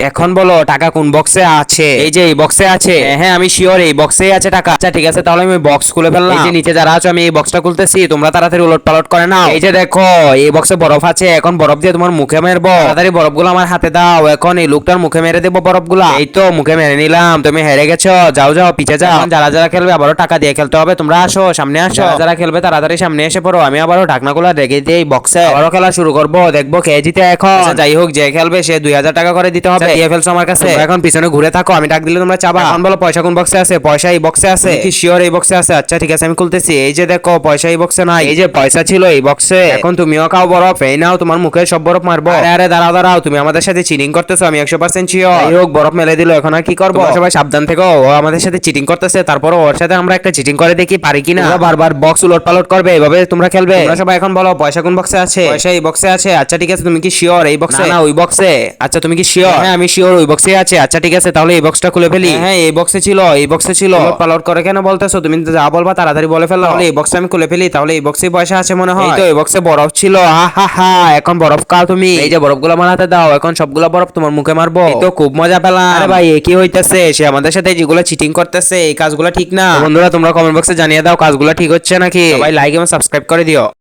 এখন বলো টাকা কোন বক্সে আছে? এই যে এই বক্সে আছে। হ্যাঁ আমি শিওর এই বক্সেই আছে টাকা। আচ্ছা ঠিক আছে, তাহলে আমি বক্স খুলে ফেললাম। এই যে নিচে যারা আছো আমি এই বক্সটা খুলতেছি, তোমরা তাড়াতাড়ি উলট পালট করে নাও। এই যে দেখো এই বক্সে বরফ আছে, এখন বরফ দিয়ে তোমার মুখে মেরবো। তাড়াতাড়ি বরফগুলো আমার হাতে দাও, এখন এই লোকটার মুখে মেরে দেবো বরফগুলা। এই তো মুখে মেরে নিলাম, তুমি হেরে গেছো, যাও যাও পিছে যাও। এখন যারা যারা খেলবে আবারও টাকা দিয়ে খেলতে হবে, তোমরা আসো সামনে আসো। যারা খেলবে তাড়াতাড়ি সামনে এসে পড়ো, আমি আবারও ঢাকনাগুলো রেখে দিয়ে এই বক্সে আবারও খেলা শুরু করবো, দেখবো কে জিতে এখন। আচ্ছা, যাই হোক যে খেলবে সে 2000 টাকা করে দিতে হবে। দিয়ে ফেলছো আমার কাছে, এখন পিছনে ঘুরে থাকো, আমি ডাক দিলে তোমরা চাবা। এখন বলো পয়সা কোন বক্সে আছে? পয়সা এই বক্সে আছে কি? শিওর এই বক্সে আছে? আচ্ছা ঠিক আছে আমি খুলতেছি। এই যে দেখো পয়সা এই বক্সে নাই, এই যে পয়সা ছিল এই বক্সে। এখন তুমিও খাও বরফ, এই নাও তোমার মুখে সব বরফ মারবো। আরে আরে দাঁড়াও দাঁড়াও, তুমি আমাদের সাথে চিটিং করতেছো, আমি 100% শিওর। যাই হোক বরফ মেলে দিল, এখন আর কি করবো? সবাই সাবধান থেকো, ও আমাদের সাথে চিটিং করতেছে, তারপর ওর সাথে আমরা একটা চিটিং করে দেখি পারি কিনা। বারবার বক্স উলট পালট করবে, এভাবে তোমরা খেলবে। তোমরা সবাই এখন বলো পয়সা কোন বক্সে আছে? পয়সা এই বক্সে আছে। আচ্ছা ঠিক আছে, তুমি কি শিওর এই বক্সে? না ওই বক্সে। আচ্ছা তুমি কি শিওর? হ্যাঁ আমি শিওর ওই বক্সে আছে। আচ্ছা ঠিক আছে, তাহলে এই বক্সটা খুলে ফেলি। হ্যাঁ এই বক্সে ছিল, এই বক্সে ছিল। উলট পালট করে কেন বলতেছো? তুমি যা বলবা তাড়াতাড়ি বলে ফেলো। তাহলে এই বক্সটা আমি খুলে ফেলি, তাহলে এই বক্সে পয়সা আছে মনে হয়। এই তো এই বক্সে বরফ ছিল। হা হা, এখন বরফ খাও তুমি। এই যে বরফগুলো আমার হাতে দাও, এখন সবগুলো বরফ তোমার মুখে মারবো। এই তো খুব মজা পেলাম। আরে ভাই এ কি হইতাছে? সে আমাদের সাথে যেগুলো চিটিং করতেছে এই কাজগুলো ঠিক না। বন্ধুরা তোমরা কমেন্ট বক্সে জানিয়ে দাও কাজগুলো ঠিক হচ্ছে নাকি। সবাই লাইক এবং সাবস্ক্রাইব করে দিও।